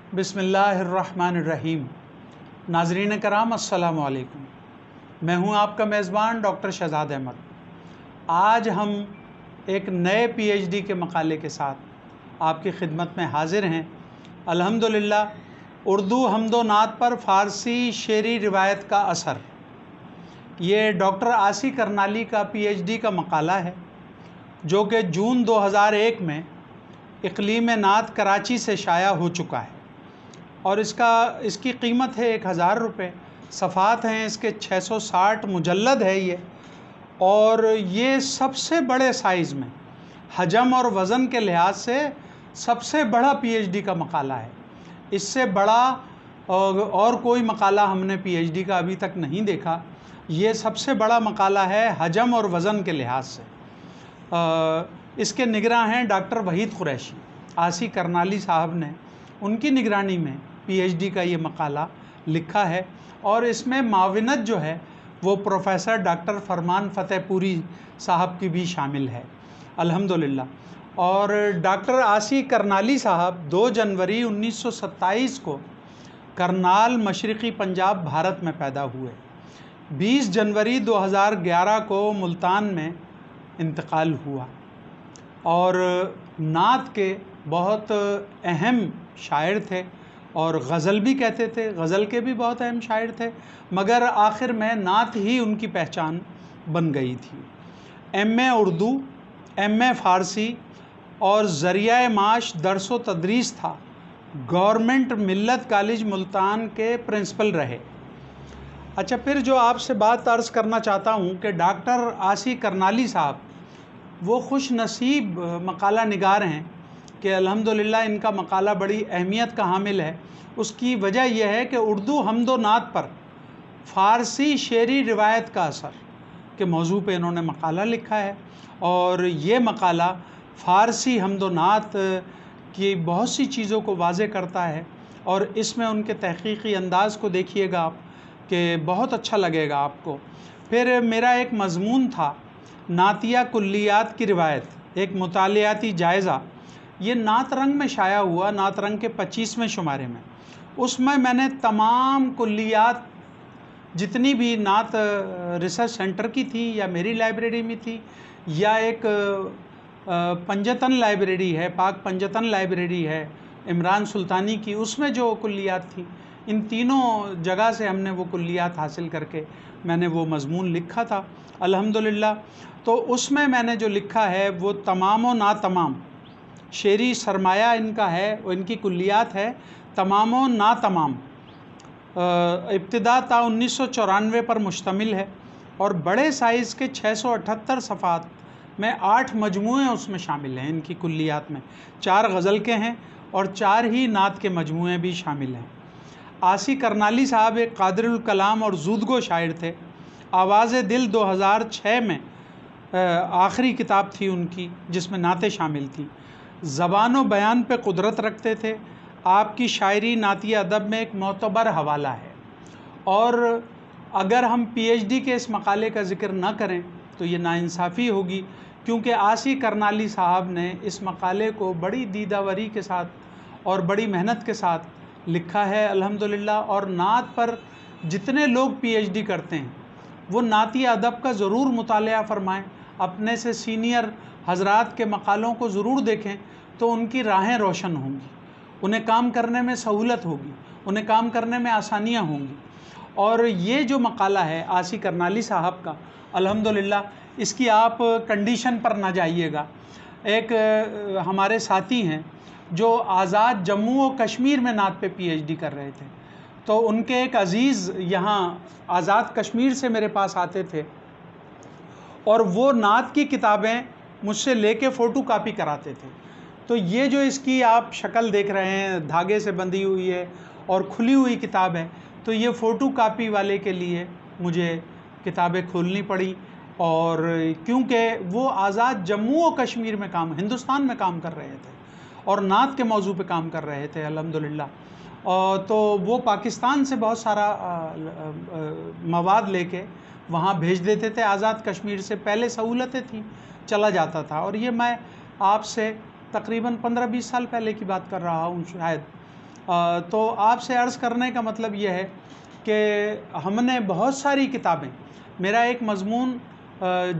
बिस्मिल्लाहिर्रहमानिर्रहीम। नाज़रीन कराम अस्सलामु अलैकुम। मैं हूं आपका मेज़बान डॉक्टर शहजाद अहमद। आज हम एक नए पीएचडी के मकाले के साथ आपकी खिदमत में हाजिर हैं। अल्हम्दुलिल्लाह उर्दू हम्दो नात पर फ़ारसी शेरी रिवायत का असर, ये डॉक्टर आसी करनाली का पीएचडी का मकाला है जो कि जून 2001 में इक़लीम नात कराची से शाया हो चुका है और इसकी कीमत है 1000 रुपये। सफ़ात हैं इसके 660 मुजल्लद है ये, और ये सबसे बड़े साइज़ में हजम और वज़न के लिहाज से सबसे बड़ा पीएचडी का मकाला है। इससे बड़ा और कोई मकाला हमने पीएचडी का अभी तक नहीं देखा। ये सबसे बड़ा मकाला है हजम और वज़न के लिहाज से। इसके निगरां हैं डॉक्टर वहीद कुरैशी। आसी करनाली साहब ने उनकी निगरानी में पीएचडी का ये मकाला लिखा है और इसमें माविनत जो है वो प्रोफेसर डॉक्टर फरमान फ़तेहपुरी साहब की भी शामिल है अल्हम्दुलिल्लाह। और डॉक्टर आसी करनाली साहब 2 जनवरी 1927 को करनाल मशरक़ी पंजाब भारत में पैदा हुए। 20 जनवरी 2011 को मुल्तान में इंतकाल हुआ और नात के बहुत अहम शायर थे और गज़ल भी कहते थे। गज़ल के भी बहुत अहम शायर थे, मगर आखिर में नात ही उनकी पहचान बन गई थी। एमए उर्दू, एमए फ़ारसी और ज़रिया माश दरस व तदरीस था। गवर्नमेंट मिल्लत कॉलेज मुल्तान के प्रिंसिपल रहे। अच्छा, फिर जो आपसे बात अर्ज़ करना चाहता हूँ कि डॉक्टर आसी करनाली साहब वो खुश नसीब मकाला निगार हैं कि अल्हम्दुलिल्लाह इनका मकाला बड़ी अहमियत का हामिल है। उसकी वजह यह है कि उर्दू हम्दो नात पर फ़ारसी शेरी रिवायत का असर के मौजू पे इन्होंने मकाला लिखा है और ये मकाला फ़ारसी हम्दो नात की बहुत सी चीज़ों को वाज़े करता है और इसमें उनके तहक़ीक़ी अंदाज़ को देखिएगा आप कि बहुत अच्छा लगेगा आपको। फिर मेरा एक मज़मून था नातिया कुल्लियात की रिवायत, एक मुतालियाती जायज़ा। ये नात रंग में शाया हुआ, नात रंग के 25वें शुमारे में। उसमें मैंने तमाम कुल्लियात जितनी भी नात रिसर्च सेंटर की थी या मेरी लाइब्रेरी में थी या एक पंजतन लाइब्रेरी है, पाक पंजतन लाइब्रेरी है इमरान सुल्तानी की, उसमें जो कुल्लियात थी, इन तीनों जगह से हमने वो कुल्लियात हासिल करके मैंने वो मज़मून लिखा था अल्हम्दुलिल्लाह। तो उसमें मैंने जो लिखा है वो तमाम व ना तमाम शेरी सरमाया इनका है, वो इनकी कुल्लियात है तमाम व ना तमाम। इब्तिदा ता 1994 पर मुश्तमिल है और बड़े साइज़ के 678 सफ़ात में 8 मजमूए उसमें शामिल हैं। इनकी कुल्लियात में 4 गज़ल के हैं और 4 ही नात के मजमूए भी शामिल हैं। आसी करनाली साहब एक कादिरुल कलाम और ज़ूदगो शायर थे। आवाज़ दिल 2006 में आखिरी किताब थी उनकी जिसमें नातें शामिल थी। ज़बान व बयान पे कुदरत रखते थे। आपकी शायरी नाती अदब में एक मोतबर हवाला है और अगर हम पीएचडी के इस मकाले का ज़िक्र न करें तो ये नाइंसाफ़ी होगी, क्योंकि आसी करनाली साहब ने इस मकाले को बड़ी दीदावरी के साथ और बड़ी मेहनत के साथ लिखा है अल्हम्दुलिल्लाह। और नात पर जितने लोग पीएचडी करते हैं वो नाती अदब का ज़रूर मुतालिया फ़रमाएँ, अपने से सीनियर हज़रात के मकालों को ज़रूर देखें तो उनकी राहें रोशन होंगी, उन्हें काम करने में सहूलत होगी, उन्हें काम करने में आसानियाँ होंगी। और ये जो मकाला है आसी करनाली साहब का अल्हम्दुलिल्लाह, इसकी आप कंडीशन पर ना जाइएगा। एक हमारे साथी हैं जो आज़ाद जम्मू व कश्मीर में नात पे पीएचडी कर रहे थे, तो उनके एक अज़ीज़ यहाँ आज़ाद कश्मीर से मेरे पास आते थे और वो नात की किताबें मुझसे लेके फ़ोटो कापी कराते थे। तो ये जो इसकी आप शक्ल देख रहे हैं, धागे से बंधी हुई है और खुली हुई किताब है, तो ये फ़ोटो कापी वाले के लिए मुझे किताबें खोलनी पड़ी। और क्योंकि वो आज़ाद जम्मू व कश्मीर में हिंदुस्तान में काम कर रहे थे और नात के मौजू पे काम कर रहे थे अल्हम्दुलिल्लाह। तो वो पाकिस्तान से बहुत सारा मवाद लेके वहाँ भेज देते थे आज़ाद कश्मीर से। पहले सहूलतें थी, चला जाता था। और ये मैं आपसे तकरीबन 15-20 साल पहले की बात कर रहा हूँ शायद। تو آپ سے عرض کرنے کا مطلب یہ ہے کہ ہم نے بہت ساری کتابیں، میرا ایک مضمون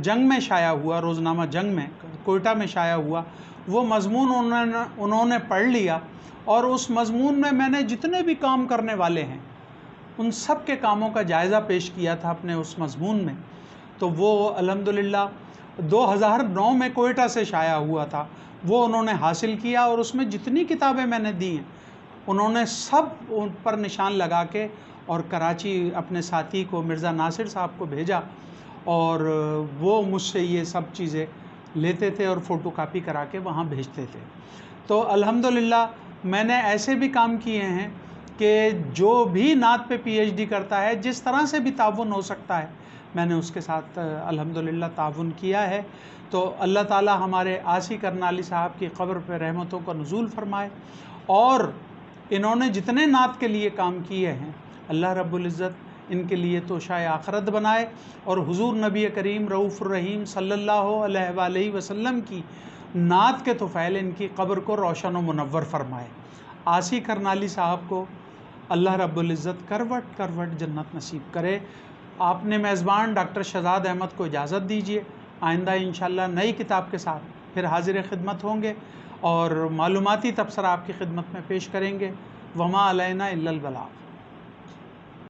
جنگ میں شائع ہوا، روزنامہ جنگ میں کوئٹہ میں شائع ہوا، وہ مضمون انہوں نے پڑھ لیا، اور اس مضمون میں نے جتنے بھی کام کرنے والے ہیں ان سب کے کاموں کا جائزہ پیش کیا تھا اپنے اس مضمون میں. تو وہ الحمدللہ 2009 میں کوئٹہ سے شائع ہوا تھا، وہ انہوں نے حاصل کیا، اور اس میں جتنی کتابیں میں نے دی ہیں انہوں نے سب ان پر نشان لگا کے اور کراچی اپنے ساتھی کو مرزا ناصر صاحب کو بھیجا، اور وہ مجھ سے یہ سب چیزیں لیتے تھے اور فوٹو کاپی کرا کے وہاں بھیجتے تھے. تو الحمدللہ میں نے ایسے بھی کام کیے ہیں کہ جو بھی نعت پہ پی ایچ ڈی کرتا ہے، جس طرح سے بھی تعاون ہو سکتا ہے میں نے اس کے ساتھ الحمدللہ تعاون کیا ہے. تو اللہ تعالی ہمارے آسی کرنالی صاحب کی قبر پہ رحمتوں کا نزول فرمائے، اور انہوں نے جتنے نعت کے لیے کام کیے ہیں اللہ رب العزت ان کے لیے توشہ آخرت بنائے، اور حضور نبی کریم رؤوف الرحیم صلی اللہ علیہ وآلہ وسلم کی نعت کے طفیل ان کی قبر کو روشن و منور فرمائے. آسی کرنالی صاحب کو اللہ رب العزت کروٹ کروٹ جنت نصیب کرے. آپ نے میزبان ڈاکٹر شہزاد احمد کو اجازت دیجیے، آئندہ انشاءاللہ نئی کتاب کے ساتھ پھر حاضر خدمت ہوں گے اور معلوماتی تبصرہ آپ کی خدمت میں پیش کریں گے. وما علینا الا البلاغ.